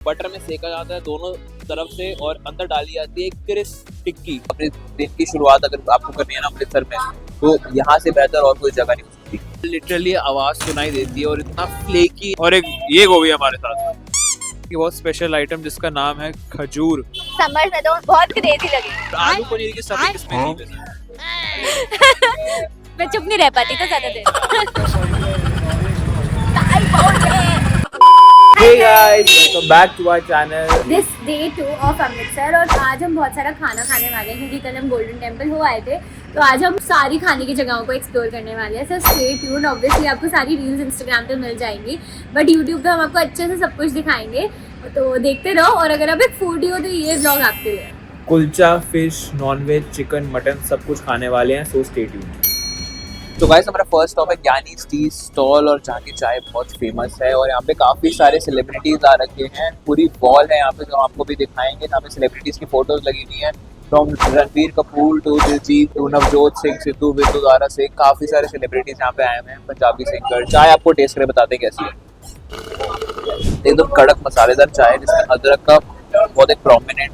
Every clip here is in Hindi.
बटर में सेका जाता है दोनों तरफ से और अंदर डाली जाती है क्रिस्प टिक्की। अपने दिन की शुरुआत अगर आपको करनी है ना अमृतसर में, तो यहाँ से बेहतर और कोई जगह नहीं हो सकती। लिटरली आवाज सुनाई देती है और इतना फ्लेकी। और एक ये गोभी हमारे साथ ये बहुत स्पेशल आइटम जिसका नाम है खजूर। समर में तो बहुत क्रेजी लगी। आलू पनीर की सब्जी किसमें नहीं वैसे? मैं चुप नहीं रह पाती तो ज्यादा देर। Hey guys, welcome back to our channel. This day 2 of Amritsar और आज हम बहुत सारा खाना खाने वाले हैं क्योंकि कल हम गोल्डन टेम्पल हो आए थे, तो आज हम सारी खाने की जगहों को एक्सप्लोर करने वाले हैं। So stay tuned. ऑब्वियसली आपको सारी रील्स इंस्टाग्राम पे मिल जाएंगी, बट यूट्यूब पे हम आपको अच्छे से सब कुछ दिखाएंगे, तो देखते रहो। और अगर आप एक फूडी हो तो ये व्लॉग आपके लिए। Kulcha, fish, non veg, chicken, mutton सब कुछ खाने वाले हैं, सो स्टे ट्यून्ड। तो गाइस हमारा फर्स्ट स्टॉप है ज्ञानीज टी स्टॉल, और जहाँ की चाय बहुत फेमस है और यहाँ पे काफी सारे सेलिब्रिटीज आ रखे हैं। पूरी वॉल है यहाँ पे जो आपको भी दिखाएंगे, जहाँ पे सेलिब्रिटीज की फोटोज लगी हुई हैं। From Ranbir Kapoor to Diljit to Navjot Singh Sidhu, विद्यु दारा से काफी सारे सेलिब्रिटीज यहाँ पे आए हुए हैं, पंजाबी सिंगर। चाय आपको टेस्ट करके बताते हैं कैसी है। एकदम कड़क मसालेदार चाय जिसमें अदरक का बहुत एक प्रोमिनेंट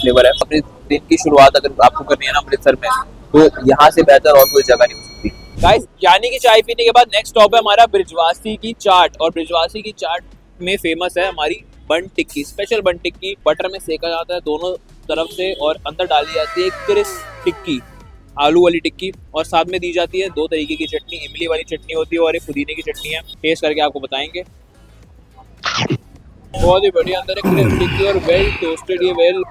फ्लेवर है। अपने दिन की शुरुआत अगर आपको करनी है ना अमृतसर में, तो यहाँ से बेहतर और कोई जगह नहीं हो सकती। गाइस ज्ञानी की चाय पीने के बाद नेक्स्ट स्टॉप है हमारा बृजवासी की चाट, और बृजवासी की चाट में फेमस है हमारी बन टिक्की। स्पेशल बन टिक्की बटर में सेका जाता है दोनों तरफ से और अंदर डाली जाती है क्रिस्प टिक्की, आलू वाली टिक्की, और साथ में दी जाती है दो तरीके की चटनी। इमली वाली चटनी होती है और एक पुदीने की चटनी है। टेस्ट करके आपको बताएंगे। बहुत ही बढ़िया अंदर एक क्रिस्प टिक्की और वेल टोस्टेड, ये वेल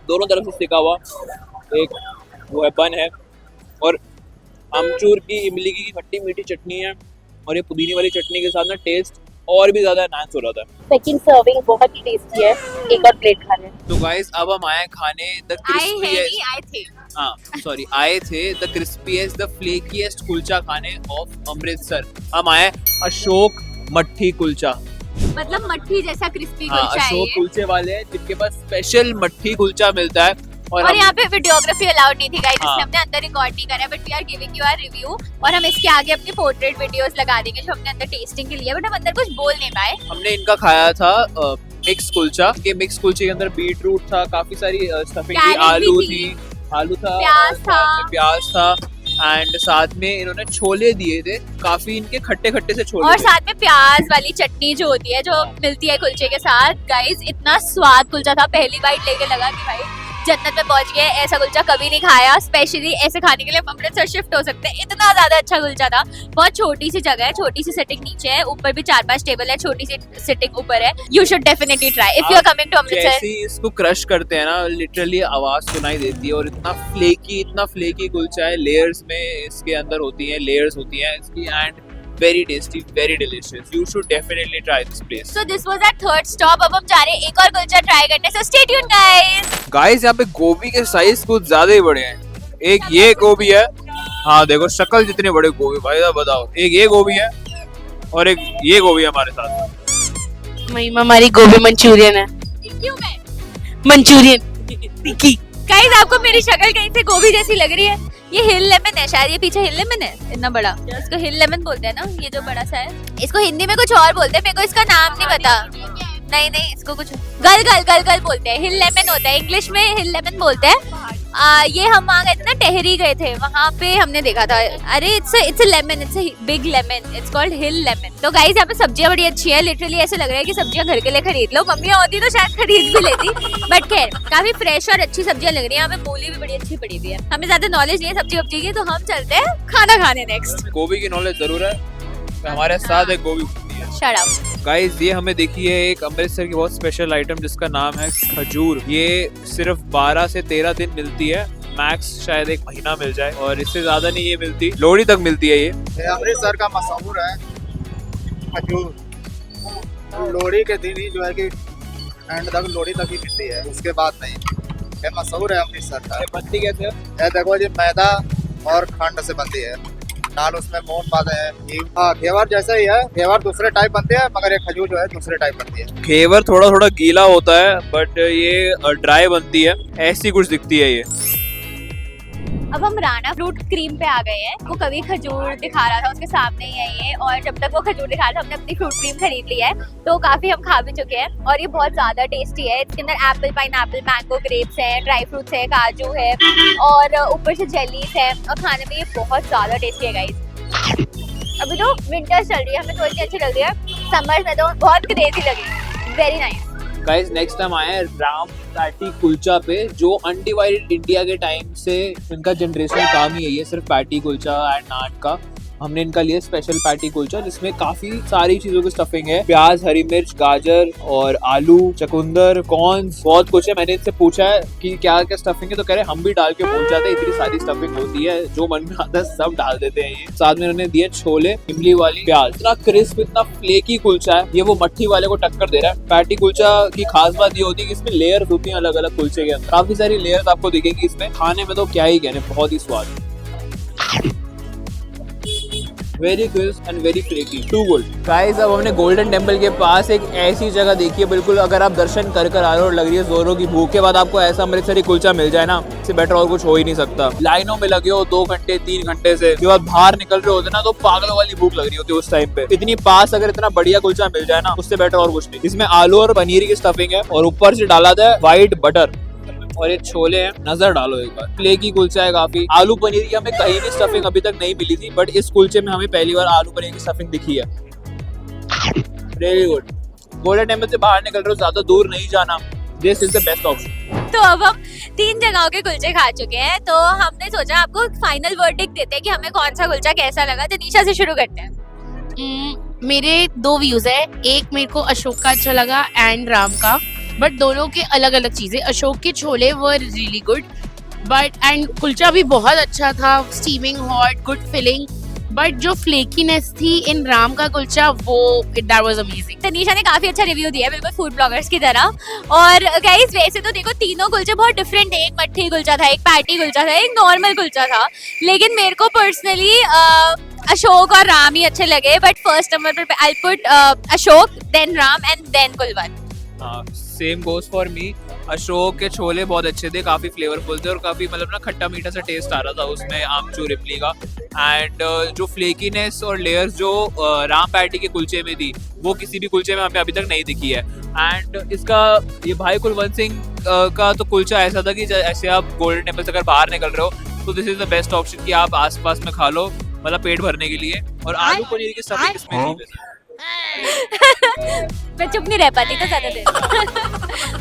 दोनों तरफ से सेका हुआ एक वो है बन है, और आमचूर की इमली की खट्टी मीठी चटनी है, और ये पुदीने वाली चटनी के साथ ना टेस्ट और भी ज्यादा एनहांस हो रहा था। सेकंड सर्विंग बहुत ही टेस्टी है, एक और प्लेट खाने। तो गाइस अब हम आए खाने द क्रिस्पीएस्ट द फ्लेकीएस्ट कुलचा खाने ऑफ अमृतसर। हम आए अशोक मट्ठी कुलचा, मतलब मट्ठी जैसा क्रिस्पी हाँ, कुलचा है अशोक ये। कुलचे वाले हैं जिनके पास स्पेशल मट्ठी कुलचा मिलता है। और यहाँ पे वीडियोग्राफी अलाउड नहीं थी गाइस, हाँ। इसलिए हमने अंदर रिकॉर्ड नहीं करा, but we are giving you our review. और हम इसके आगे अपनी पोर्ट्रेट वीडियोस लगा देंगे जो हमने अंदर टेस्टिंग के लिए, बट हम अंदर कुछ बोल नहीं पाए। हमने इनका खाया था मिक्स कुलचा। के मिक्स कुलचे के अंदर बीट रूट था, काफी सारी स्टफिंग थी, आलू था, प्याज था, एंड साथ में इन्होंने छोले दिए थे, काफी इनके खट्टे खट्टे से छोले और थे। साथ में प्याज वाली चटनी जो होती है, जो मिलती है कुलचे के साथ। गाइस इतना स्वाद कुलचा था, पहली बाइट लेके लगा कि भाई जन्नत में पहुंच गए। ऐसा कुलचा कभी नहीं खाया, स्पेशली ऐसे खाने के लिए हम अमृतसर शिफ्ट हो सकते हैं। इतना ज्यादा अच्छा कुलचा था। बहुत छोटी सी जगह है, छोटी सी सिटिंग नीचे है, ऊपर भी 4-5 टेबल है, छोटी सी सिटिंग ऊपर है। You should definitely try if you are coming to Amritsar. जैसे ही इसको क्रश करते हैं ना, लिटरली आवाज सुनाई देती है, और इतना फ्लेकी कुलचा है। लेयर्स में इसके अंदर होती हैं, लेयर्स होती हैं इसकी, and very tasty, very delicious. You should definitely try this place. So this was our third stop. अब हम जा रहे हैं एक और कुलचा ट्राई करने, so stay tuned guys. Guys यहाँ पे गोभी के साइज कुछ ज्यादा ही बड़े हैं। एक ये गोभी है, हाँ देखो शक्ल जितने बड़े गोभी, भाई साहब बताओ। एक ये गोभी है और एक ये गोभी है हमारे साथ। महिमा हमारी गोभी मंचूरियन है, क्यों मैं? मंचूरियन टिक्की। गाइस आपको मेरी शक्ल कहीं से गोभी जैसी लग रही है? ये हिल लेमन है शायद, ये पीछे हिल लेमन है इतना बड़ा, इसको हिल लेमन बोलते हैं ना, ये जो बड़ा सा है। इसको हिंदी में कुछ और बोलते हैं, मेरे को इसका नाम नहीं पता। नहीं इसको कुछ गल बोलते हैं। हिल लेमन होता है, इंग्लिश में हिल लेमन बोलते हैं। ये हम वहाँ गए थे ना, टहरी गए थे, वहाँ पे हमने देखा था। अरे it's a lemon, it's a big lemon, it's called hill lemon. तो गाइस यहाँ पे सब्जियां बड़ी अच्छी है, लिटरली ऐसे लग रहा है कि सब्जियां घर के लिए खरीद लो। मम्मियाँ होती तो शायद खरीद भी लेती, बट खैर काफी फ्रेश और अच्छी सब्जियां लग रही है। यहाँ पे मूली भी बड़ी अच्छी पड़ी हुई है। हमें ज्यादा नॉलेज नहीं है सब्जी वब्जी की, तो हम चलते हैं खाना खाने नेक्स्ट। गोभी की नॉलेज जरूर है, हमारे साथ एक गोभी होती है। Shut up. गाइस ये हमें देखी है एक अमृतसर की बहुत स्पेशल आइटम जिसका नाम है खजूर। ये सिर्फ 12 से 13 दिन मिलती है, मैक्स शायद 1 महीना मिल जाए, और इससे ज्यादा नहीं ये मिलती। लोहड़ी तक मिलती है ये अमृतसर का मशहूर है खजूर। लोहड़ी के दिन ही जो है कि एंड तक लोहड़ी तक ही मिलती है, उसके बाद नहीं। ये मशहूर है अमृतसर का। बनती कैसे है? ये देखो जी, मैदा और खंड से बनती है, नाल उसमें मोन पाते हैं। हाँ घेवर जैसा ही है, घेवर दूसरे टाइप बनते हैं, मगर ये खजूर जो है दूसरे टाइप बनती है। घेवर थोड़ा गीला होता है, बट ये ड्राई बनती है, ऐसी कुछ दिखती है ये। अब हम राणा फ्रूट क्रीम पे आ गए हैं। वो कभी खजूर दिखा रहा था, उसके सामने ही है ये, और जब तक वो खजूर दिखा रहा था हमने अपनी फ्रूट क्रीम खरीद लिया है, तो काफी हम खा भी चुके हैं और ये बहुत ज्यादा टेस्टी है। इसके अंदर एप्पल, पाइनएप्पल, मैंगो, ग्रेप्स है, ड्राई फ्रूट्स है, काजू है और ऊपर से जेलीज है और खाने में ये बहुत ज्यादा टेस्टी है गाइस। अभी तो विंटर्स चल रही है, हमें थोड़ी सी अच्छी लग रही है, समर्स में तो बहुत क्रेजी लगी, very nice. Guys next time आए हैं राम पैटी कुलचा पे, जो अनडिवाइडेड इंडिया के टाइम से इनका जनरेशनल काम ही यही है, सिर्फ पैटी कुलचा एंड नान का। हमने इनका लिया स्पेशल पैटी कुलचा जिसमें काफी सारी चीजों की स्टफिंग है, प्याज, हरी मिर्च, गाजर और आलू, चकुंदर, कॉर्न्स, बहुत कुछ है। मैंने इनसे पूछा है कि क्या क्या स्टफिंग है, तो कह रहे हम भी डाल के भूल जाते हैं, इतनी सारी स्टफिंग होती है, जो मन में आता है सब डाल देते हैं ये। साथ में इन्होंने दिए छोले, इमली वाली प्याज। इतना क्रिस्प, इतना फ्लेकी कुलचा है, ये वो मट्ठी वाले को टक्कर दे रहा है। पैटी कुलचा की खास बात ये होती है कि इसमें लेयर्स होती हैं अलग अलग कुलचे के अंदर, काफी सारी लेयर्स आपको दिखेंगी इसमें। खाने में तो क्या ही कहने, बहुत ही स्वाद, very crisp and very flaky, too good. Guys अब हमने गोल्डन टेम्पल के पास एक ऐसी जगह देखी है, बिल्कुल अगर आप दर्शन कर कर आ रहे हो और लग रही है जोरों की भूख के बाद आपको ऐसा अमृतसरी कुलचा मिल जाए ना, इससे बेटर और कुछ हो ही नहीं सकता। लाइनों में लगे हो 2 घंटे 3 घंटे से, के बाद बाहर निकल रहे होते ना तो पागलों वाली भूख लग रही होती है उस टाइम पे। इतनी पास अगर इतना बढ़िया कुलचा मिल जाए ना, उससे बेटर और कुछ नहीं। इसमें आलू और पनीर की स्टफिंग है और ऊपर से डाला था व्हाइट बटर और ये छोले हैं। नजर डालो एक बार, फ्लेकी कुलचा है काफी। आलू पनीर की हमें कहीं भी स्टफिंग अभी तक नहीं मिली थी, बट इस कुलचे में हमें पहली बार आलू पनीर की स्टफिंग दिखी है। Very good. गोल्डन टेम्पल से बाहर निकल रहे हो, ज्यादा दूर नहीं जाना, this is the best option. तो अब हम 3 जगहों के कुलचे खा चुके हैं, तो हमने सोचा आपको फाइनल वर्डिक्ट देते हैं कि हमें कौन सा कुलचा कैसा लगा। तनीषा से शुरू करते हैं। मेरे 2 व्यूज है, एक मेरे को अशोक का अच्छा लगा एंड राम का, बट दोनों के अलग अलग चीजें। अशोक के छोले were really good, but and kulcha भी बहुत अच्छा था, steaming hot, good filling, but जो फ्लेकीनेस थी इन राम का कुलचा वो दैट वाज अमेजिंग। तनीषा ने काफी अच्छा रिव्यू दिया, बिल्कुल फूड ब्लॉगर्स की तरह। और गाइस वैसे तो देखो तीनों कुलचे बहुत डिफरेंट है, एक मट्ठी कुलचा था, एक पैटी कुलचा था, एक नॉर्मल कुलचा था, लेकिन मेरे को पर्सनली अशोक और राम ही अच्छे लगे। बट फर्स्ट नंबर पे I put Ashok, then Ram and then Kulwan. Same goes for me. Ashok के छोले बहुत अच्छे थे, काफी फ्लेवरफुल थे और काफी मतलब ना खट्टा मीठा सा टेस्ट आ रहा था उसमें आमचूर इमली का। एंड जो फ्लेकीनेस और लेयर्स जो राम पैटी के कुलचे में थी, वो किसी भी कुलचे में हमें अभी तक नहीं दिखी है। एंड इसका ये भाई कुलवंत सिंह का तो कुलचा ऐसा था कि ऐसे आप गोल्डन टेम्पल से अगर बाहर निकल रहे हो तो this is the best option कि आप आसपास में खा लो, मतलब पेट भरने के लिए। और आलू पनीर की स्टफिंग इसमें थी वैसे। मैं चुप नहीं रह पाती तो ज्यादा देर।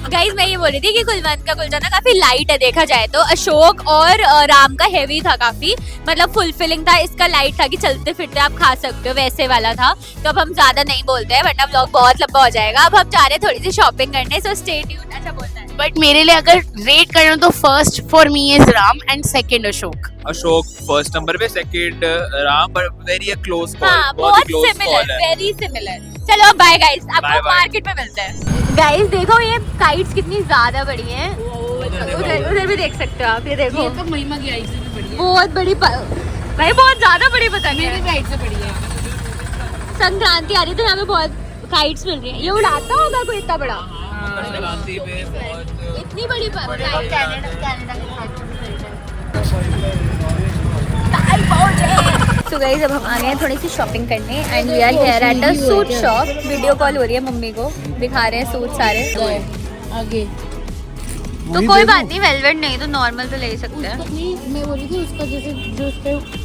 गाइस मैं ये बोल रही थी कि कुलवंत का कुलचा ना काफी लाइट है देखा जाए तो। अशोक और राम का हेवी था काफी, मतलब फुलफिलिंग था। इसका लाइट था कि चलते फिरते आप खा सकते हो, वैसे वाला था। तो अब हम ज्यादा नहीं बोलते हैं वरना व्लॉग बहुत लंबा हो जाएगा। अब हम चाह रहे हैं थोड़ी सी शॉपिंग करने, सो स्टे ट्यून्ड। अच्छा बोलना है, बट मेरे लिए अगर रेट करना तो first for me is Ram and second Ashok. Ashok first number पे, second Ram, but very close call, हाँ बहुत ही क्लोज सिमिलर, कॉल है। Very similar. चलो बाय गाइस, आपको Bye, bye. मार्केट में मिलते हैं। गाइस देखो ये काइट्स कितनी ज्यादा बड़ी हैं, उधर भी देख सकते हो आप, ये देखो। ये तो महिमा की आइट से भी बड़ी है। बहुत बड़ी भाई, बहुत ज्यादा बड़ी पतंग है। मेरी आइट से बड़ी है। संक्रांति आ रही है तो यहाँ पे बहुत काइट्स मिल रही हैं। ये उड़ाता होगा कोई इतना बड़ा, संक्रांति पे बहुत इतनी बड़ी तो गाइस अब हम आ गए हैं थोड़ी सी शॉपिंग करने and we are here at a suit shop. Video call हो रही है मम्मी को, दिखा रहे हैं सूट सारे। आगे तो कोई बात नहीं, वेलवेट नहीं तो नॉर्मल तो ले ही सकते हैं। नहीं, मैं बोली थी उसका जैसे जो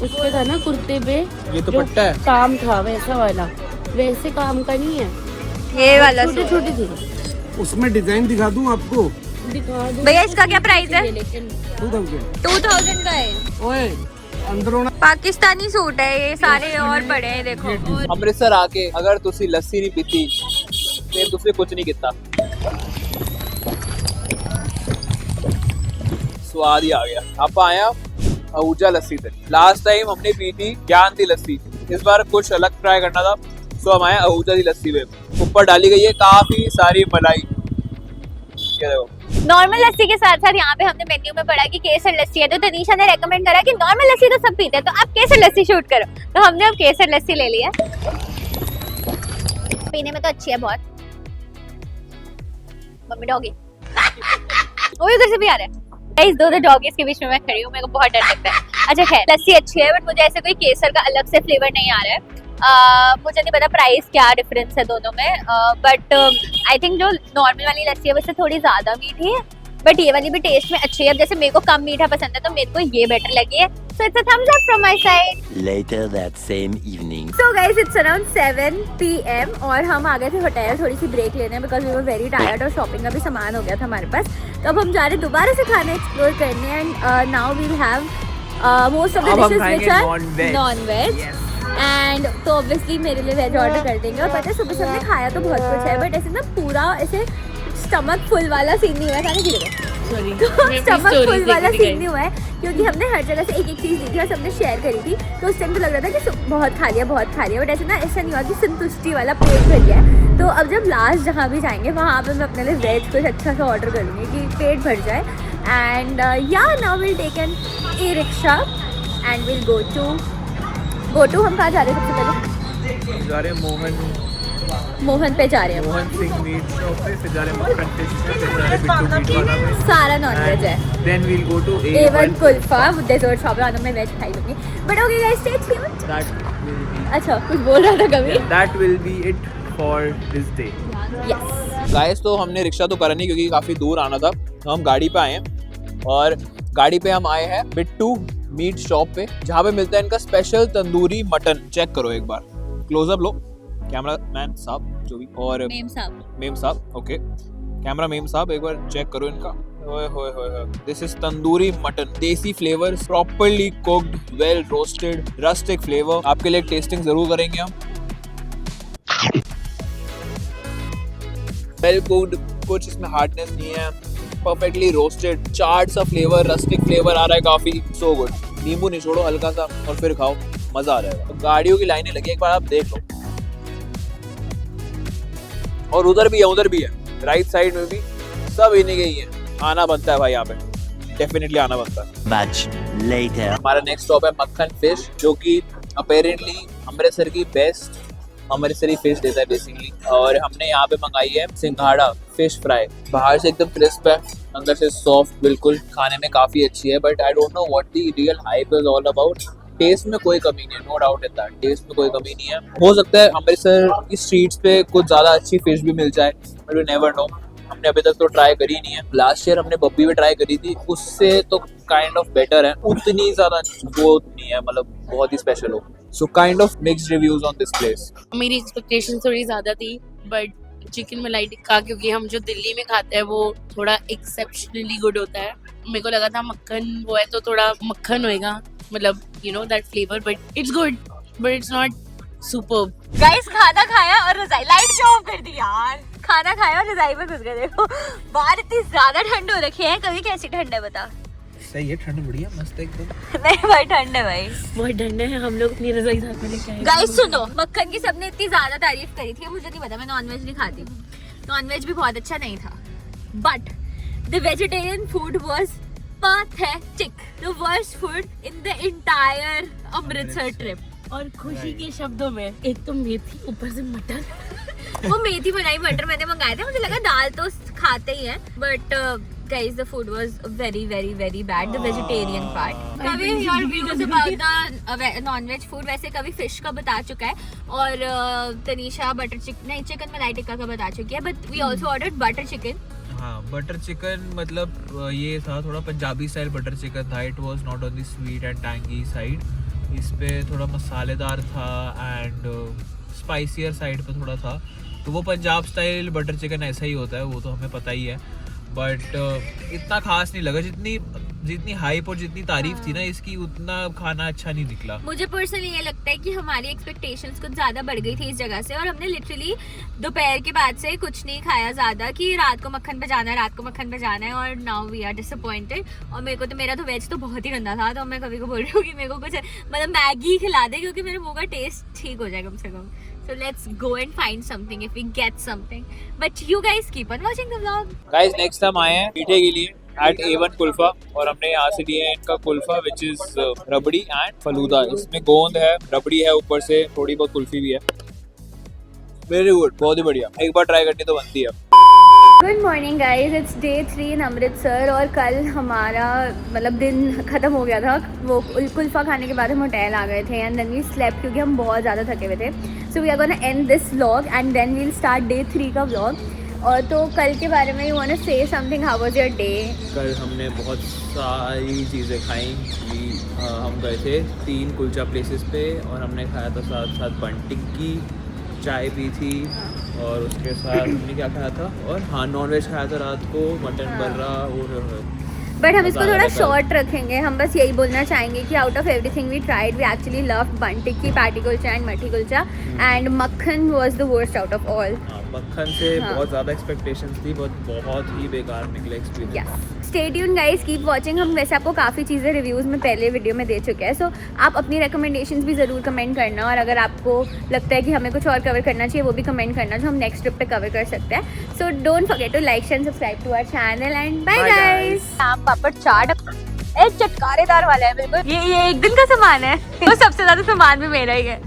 उस पे था ना कुर्ते पे, ये तो जो पट्टा है। काम था वैसा वाला, वैसे काम का नहीं है, ये वाला छोटे छोटे थे। उसमें डिजाइन दिखा दूं आपको? दिखा दो भैया इसका क्या प्राइस है? लेकिन 2000 का है। ओए अंदर होना। पाकिस्तानी सूट है ये सारे और बड़े हैं देखो। अमृतसर आके अगर तुसी लस्सी नहीं पीती फिर तुसी कुछ नहीं किता। स्वाद ही आ गया। आप आया आहूजा लस्सी से, लास्ट टाइम हमने पी थी ज्ञान दी लस्सी, इस बार कुछ अलग ट्राई करना था, सो हम आए आहूजा दी लस्सी में। ऊपर डाली गई है काफी सारी मलाई। ये देखो, नॉर्मल लस्सी के साथ साथ यहाँ पे हमने मेन्यू में पढ़ा कि केसर लस्सी है, तो तनीषा ने रेकमेंड करा कि नॉर्मल लस्सी तो सब पीते हैं, तो आप केसर लस्सी शूट करो। तो हमने अब केसर लस्सी ले लिया। पीने में तो अच्छी है बहुत। मम्मी डॉगी ओ इधर से भी आ रहा है। इस दो डॉगीज के बीच में मैं खड़ी हूँ, मेरे को बहुत डर लगता है। अच्छा खैर, लस्सी अच्छी है बट मुझे ऐसे कोई केसर का अलग से फ्लेवर नहीं आ रहा है। मुझे नहीं पता प्राइस क्या डिफरेंस है दोनों में, बट आई थिंक जो नॉर्मल वाली लस्सी है उससे थोड़ी ज्यादा मीठी है, बट ये वाली भी टेस्ट में अच्छी है। अब जैसे मेरे को कम मीठा पसंद है तो मेरे को ये बेटर लगी है, so it's a thumbs up from my side. Later that same evening. So guys, it's around 7 PM और हम आ गए थे होटल थोड़ी सी ब्रेक लेने because we were very tired और शॉपिंग का भी सामान हो गया था हमारे पास। तो अब हम जा रहे हैं दोबारा से खाना एक्सप्लोर करने and now we will have most of the dishes which are non veg and तो ऑब्वियसली मेरे लिए वेज ऑर्डर कर देंगे। और पता है सुबह से हमने खाया तो बहुत कुछ है बट ऐसे ना पूरा ऐसे स्टमक फुल वाला सीन नहीं हुआ है, खाने की स्टमक फुल वाला सीन नहीं हुआ है क्योंकि हमने हर जगह से एक एक चीज़ दी थी और सबने शेयर करी थी, तो उस टाइम तो लग रहा था कि बहुत खा लिया बट ऐसे ना ऐसा नहीं हुआ कि संतुष्टि वाला पेट भर गया है। तो अब जब लास्ट जहाँ भी जाएंगे वहाँ पे मैं अपने लिए वेज कुछ अच्छा सा ऑर्डर करूँगी कि पेट भर जाए। And yeah now will take an e rickshaw and will go to हम कहाँ जा रहे हैं सबसे पहले? जा रहे हैं मोहन पे जा रहे हैं, मोहन सिंह मीट शॉप पे, फिर जा रहे हैं मक्खन फिश पे, फिर जा रहे हैं बिट्टू मीट वाला पे, सारा नॉन वेज है। Then we will go to A1 Kulfa desert shop है, मैं वेज खाई लूंगी but okay guys stay tuned. अच्छा कुछ बोल रहा था कभी? That will be it for this day. Yes guys, तो हमने रिक्शा तो करा नहीं क्योंकि काफ़ी दूर आना था, तो हम गाड़ी पे आए हैं और गाड़ी पे हम आए हैं बिट्टू मीट शॉप पे जहाँ पे मिलता है इनका स्पेशल तंदूरी मटन। चेक करो एक बार, क्लोजअप लो कैमरा मैन साहब जो भी, और मेम साहब ओके कैमरा मेम साहब एक बार चेक करो इनका। ओए होए होए, दिस इज तंदूरी मटन, देसी flavour, properly cooked, well roasted, rustic flavour. आपके लिए टेस्टिंग जरूर करेंगे हम। वेल कुक्ड, कुछ इसमें हार्डनेस नहीं है, परफेक्टली रोस्टेड, चाट सा फ्लेवर, रस्टिक फ्लेवर आ रहा है काफी, सो गुड। नींबू निचोड़ो हल्का सा और फिर खाओ, मजा आ जाएगा। तो गाड़ियों की लाइनें लगी, एक बार आप देख लो। और उधर भी है राइट साइड में भी, सब इन्हीं के ही है। आना बनता है भाई यहाँ पे, डेफिनेटली आना बनता है। Much later. हमारा नेक्स्ट स्टॉप है मक्खन फिश, जो कि अपेरेंटली अमृतसर की बेस्ट अमृतसरी फिश देता है बेसिकली। और हमने यहाँ पे मंगाई है सिंघाड़ा फिश फ्राई, बाहर से एकदम क्रिस्प है, अंदर से सॉफ्ट, बिल्कुल खाने में काफ़ी अच्छी है। But I don't know what the real hype is all about. Taste में कोई कमी नहीं है, no doubt in that, taste में कोई कमी नहीं है। हो सकता है अमृतसर की स्ट्रीट्स पे कुछ ज़्यादा अच्छी फिश भी मिल जाए, बट वी नेवर नो। हमने अभी तक तो ट्राई करी नहीं है। लास्ट ईयर हमने बब्बी में ट्राई करी थी, उससे तो काइंड ऑफ बेटर है, उतनी ज़्यादा वो नहीं है, मतलब बहुत ही स्पेशल हो। So kind of mixed reviews on this place. मेरी एक्सपेक्टेशन थोड़ी ज्यादा थी बट चिकन मलाई टिक्का क्योंकि हम जो दिल्ली में खाते हैं वो थोड़ा एक्सेप्शनली गुड होता है। मेरे को लगा था मक्खन वो है तो थोड़ा मक्खन होएगा, मतलब you know that flavour, but it's good but it's not superb. Guys खाना खाया और रजाई लाइट जो ऑफ कर दी यार। खाना खाया और रजाई में घुस गए। देखो बाहर इतनी ज्यादा ठंड हो रखी है, कभी कैसी ठंड है बता? सही है, ठंड बढ़िया मस्त एकदम। नहीं भाई ठंड है भाई, बहुत ठंड है, हम लोग अपनी रजाई साथ में लेके आए। गाइस सुनो, मक्खन की सबने इतनी ज्यादा तारीफ करी थी, मुझे नहीं पता, मैं नॉनवेज नहीं खाती, नॉनवेज भी बहुत अच्छा नहीं था, but the vegetarian food was pathetic, the worst food in the entire Amritsar trip. और खुशी के शब्दों में एक तो मेथी, ऊपर से मटर। वो मेथी बनाई मटर मैंने मंगाए थे, मुझे लगा दाल तो खाते ही हैं, but guys the food was very very very bad, the vegetarian part. कभी your views about the non-veg food, वैसे कभी फिश का बता चुका है और तनीषा बटर चिकन नहीं चिकन मलाई टिक्का का बता चुकी है, but we also ordered butter chicken. हाँ, बटर चिकन मतलब ये था थोड़ा पंजाबी स्टाइल बटर चिकन था। It was not on the sweet and tangy side, इस पे थोड़ा मसालेदार था एंड स्पाइसियर साइड पे थोड़ा था। तो वो पंजाब स्टाइल बटर चिकन ऐसा ही होता है, वो तो हमें पता ही है, बट इतना खास नहीं लगा। जितनी हाइप और जितनी तारीफ थी ना इसकी, उतना खाना अच्छा नहीं निकला। मुझे पर्सनली ये लगता है कि हमारी एक्सपेक्टेशंस कुछ ज्यादा बढ़ गई थी इस जगह से, और हमने लिटरली दोपहर के बाद से कुछ नहीं खाया ज्यादा कि रात को मक्खन पे जाना है, और नाउ वी आर डिसअपॉइंटेड। और मेरे को तो मेरा तो वेज तो बहुत ही गंदा था, तो मैं कभी को बोल रही हूँ कि मेरे को कुछ मतलब मैगी खिला दे क्योंकि मेरे मुंह का टेस्ट ठीक हो जाए कम से कम। So let's go and find something if we get something. But you guys keep on watching the vlog. Guys, next time आए हैं मीठे के लिए at A1 कुल्फा, और हमने यहाँ से लिए है इनका Kulfa which is rabri and falooda. इसमें गोंद है, रबड़ी है, ऊपर से थोड़ी बहुत कुल्फी भी है। Very good, बहुत ही बढ़िया, एक बार ट्राई करनी तो बनती है। Good morning guys, it's day 3 इन अमृतसर और कल हमारा मतलब दिन ख़त्म हो गया था। वो कुल्फ़ा खाने के बाद हम होटल आ गए थे एंड देन वी स्लेप्ट क्योंकि हम बहुत ज़्यादा थके हुए थे। So we are gonna end this vlog and then we'll start day 3 का व्लॉग। और तो कल के बारे में you want to say something, how was your day? कल हमने बहुत सारी चीज़ें खाई। हम गए थे 3 कुलचा प्लेसेस पे और हमने खाया था साथ साथ बन टिक्की, चाय पी थी और उसके साथ हमने क्या खाया था, और हाँ नॉनवेज खाया था रात को, मटन बर्रा और बट हम इसको थोड़ा शॉर्ट रखेंगे। हम बस यही बोलना चाहेंगे कि out of everything we tried, we actually loved bun tikki, patty kulcha and mathi kulcha and makkhan was the worst out of all. मक्खन से हाँ। बहुत ज़्यादा एक्सपेक्टेशंस थी, बहुत ही बेकार निकले experience. Stay tuned guys, keep watching. हम वैसे आपको काफ़ी चीज़ें रिव्यूज़ में पहले वीडियो में दे चुके हैं, सो आप अपनी रिकमेंडेशंस भी ज़रूर कमेंट करना और अगर आपको लगता है कि हमें कुछ और कवर करना चाहिए वो भी कमेंट करना जो हम नेक्स्ट ट्रिप पे कवर कर सकते हैं। So don't forget to like and subscribe to our channel and bye guys. आम पापड़ चाट एक चटकारेदार वाला है बिल्कुल, ये एक दिन का सामान है तो सबसे ज़्यादा सामान भी मेरा ही है।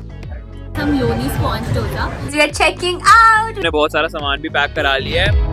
हम लोनी sponge dosa, we are checking out. हमने बहुत सारा सामान भी पैक करा लिया है।